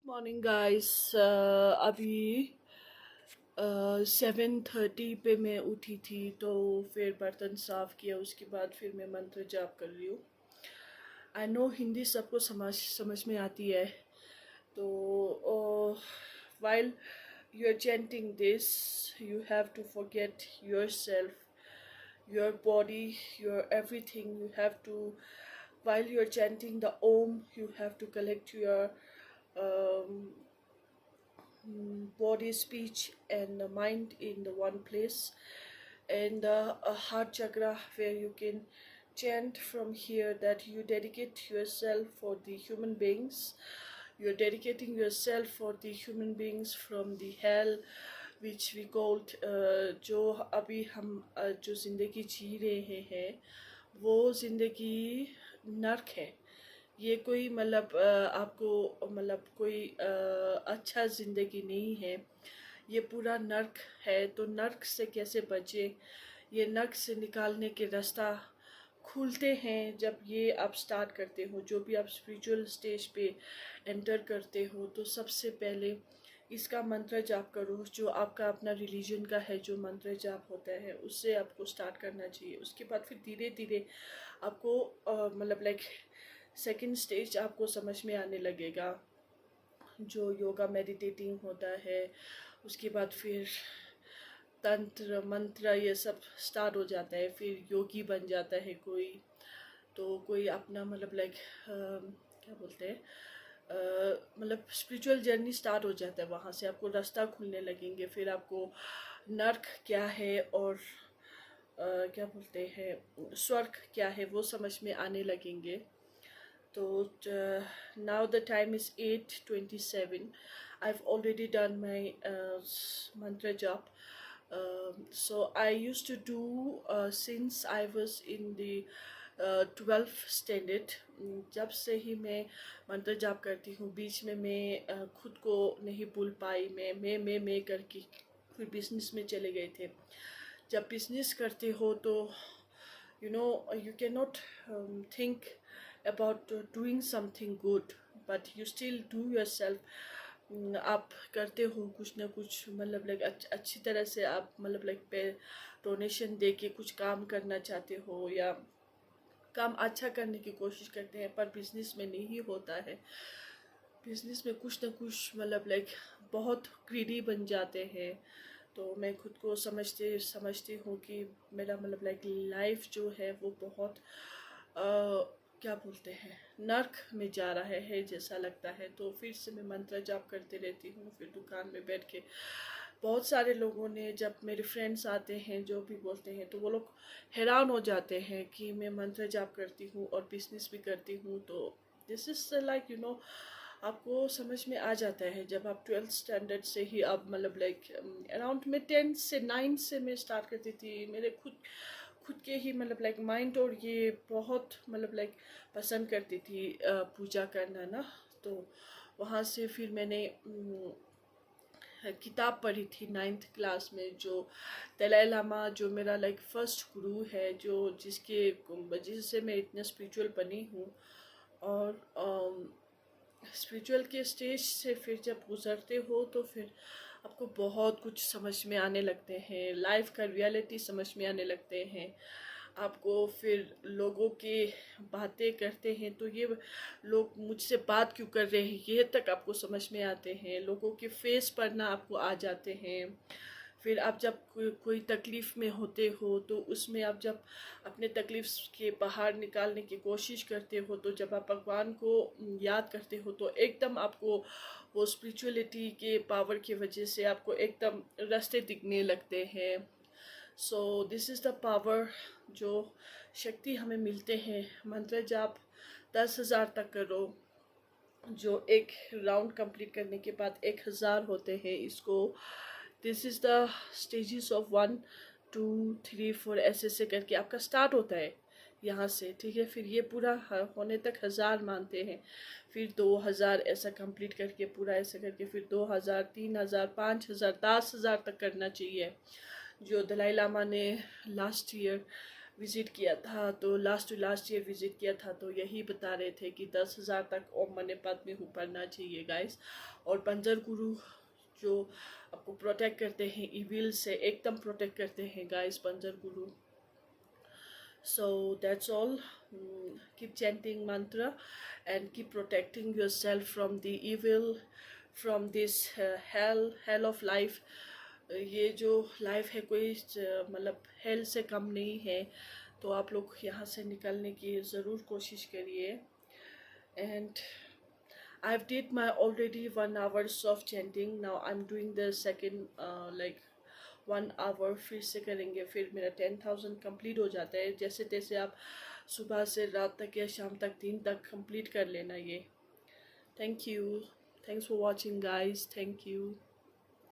Morning guys. अभी 7:30 पे मैं उठी थी, तो फिर बर्तन साफ़ किया। उसके बाद फिर मैं मंत्र जाप कर रही हूँ। आई नो हिंदी सबको समझ में आती है। तो while you're chanting this, you have to forget yourself, your body, your everything. You have to, while you're chanting the Om, you have to collect your um, body, speech, and the mind in the one place, and a heart chakra where you can chant from here that you dedicate yourself for the human beings. You're dedicating yourself for the human beings from the hell which we called जो अभी हम जो ज़िंदगी जी रहे हैं वो ज़िंदगी नर्क है। ये कोई मतलब आपको मतलब कोई अच्छा ज़िंदगी नहीं है, ये पूरा नर्क है। तो नर्क से कैसे बचे, ये नर्क से निकालने के रास्ता खुलते हैं जब ये आप स्टार्ट करते हो। जो भी आप स्पिरिचुअल स्टेज पे एंटर करते हो तो सबसे पहले इसका मंत्र जाप करो, जो आपका अपना रिलीजन का है जो मंत्र जाप होता है उससे आपको स्टार्ट करना चाहिए। उसके बाद फिर धीरे धीरे आपको मतलब लाइक सेकंड स्टेज आपको समझ में आने लगेगा, जो योगा मेडिटेटिंग होता है। उसके बाद फिर तंत्र मंत्र ये सब स्टार्ट हो जाता है, फिर योगी बन जाता है कोई। तो कोई अपना मतलब लाइक क्या बोलते हैं मतलब स्पिरिचुअल जर्नी स्टार्ट हो जाता है। वहाँ से आपको रास्ता खुलने लगेंगे, फिर आपको नर्क क्या है और क्या बोलते हैं स्वर्ग क्या है वो समझ में आने लगेंगे। तो now the time is 8:27. I've already done my mantra jap. So I used to do since I was in the 12th standard। जब से ही मैं मंत्र जाप करती हूँ। बीच में मैं खुद को नहीं भूल पाई। मैं करके फिर बिजनेस में चले गए थे। जब बिजनेस करते हो तो you cannot think about doing something good, but you still do yourself। आप करते हो कुछ ना कुछ मतलब लाइक अच्छी तरह से आप मतलब लाइक पे डोनेशन दे के कुछ काम करना चाहते हो या काम अच्छा करने की कोशिश करते हैं, पर बिजनेस में नहीं होता है। बिजनेस में कुछ ना कुछ मतलब लाइक बहुत ग्रीडी बन जाते हैं। तो मैं खुद को समझती हूँ कि मेरा मतलब लाइक लाइफ जो है वो बहुत क्या बोलते हैं नर्क में जा रहा है जैसा लगता है। तो फिर से मैं मंत्र जाप करते रहती हूँ। फिर दुकान में बैठ के बहुत सारे लोगों ने, जब मेरे फ्रेंड्स आते हैं जो भी बोलते हैं, तो वो लोग हैरान हो जाते हैं कि मैं मंत्र जाप करती हूँ और बिजनेस भी करती हूँ। तो दिस इज़ लाइक आपको समझ में आ जाता है जब आप 12th स्टैंडर्ड से ही आप मतलब लाइक अराउंड में 10 से 9 से मैं स्टार्ट करती थी। मेरे खुद के ही मतलब लाइक माइंड और ये बहुत मतलब लाइक पसंद करती थी पूजा करना ना। तो वहाँ से फिर मैंने किताब पढ़ी थी 9th क्लास में, जो दलाई लामा जो मेरा लाइक फर्स्ट गुरु है, जो जिसके वजह से मैं इतना स्पिरिचुअल बनी हूँ। और स्पिरिचुअल के स्टेज से फिर जब गुजरते हो तो फिर आपको बहुत कुछ समझ में आने लगते हैं, लाइफ का रियलिटी समझ में आने लगते हैं। आपको फिर लोगों के बातें करते हैं तो ये लोग मुझसे बात क्यों कर रहे हैं ये तक आपको समझ में आते हैं। लोगों के फेस पढ़ना आपको आ जाते हैं। फिर आप जब कोई तकलीफ़ में होते हो तो उसमें आप जब अपने तकलीफ़ के बाहर निकालने की कोशिश करते हो, तो जब आप भगवान को याद करते हो तो एकदम आपको वो स्पिरिचुअलिटी के पावर की वजह से आपको एकदम रास्ते दिखने लगते हैं। So this is the power, जो शक्ति हमें मिलते हैं। मंत्र जाप 10,000 तक करो, जो एक राउंड कंप्लीट करने के बाद 1,000 होते हैं। इसको this is the stages of 1 2 3 4 ऐसे करके आपका स्टार्ट होता है यहाँ से, ठीक है। फिर ये पूरा होने तक 1,000 मानते हैं। फिर 2,000 ऐसा कंप्लीट करके पूरा ऐसा करके फिर 2,000 3,000 5,000 10,000 तक करना चाहिए, जो दलाई लामा ने लास्ट ईयर विज़िट किया था, तो last to last year visit किया था, तो यही बता रहे थे कि 10,000 तक ओम मनी पादमे हूँ पढ़ना चाहिए गाइस। और बंजर गुरु जो आपको प्रोटेक्ट करते हैं इविल से, एकदम प्रोटेक्ट करते हैं गाइस बंजर गुरु। So that's all. Keep chanting mantra and keep protecting yourself from the evil, from this hell of life. ये जो लाइफ है कोई मतलब हेल से कम नहीं है, तो आप लोग यहाँ से निकलने की ज़रूर कोशिश करिए। And I've did my already 1 hour of chanting. Now I'm doing the second like 1 hour फिर से करेंगे, फिर मेरा 10,000 कंप्लीट हो जाता है। जैसे तैसे आप सुबह से रात तक या शाम तक दिन तक कंप्लीट कर लेना ये। Thank you, thanks for watching guys, thank you.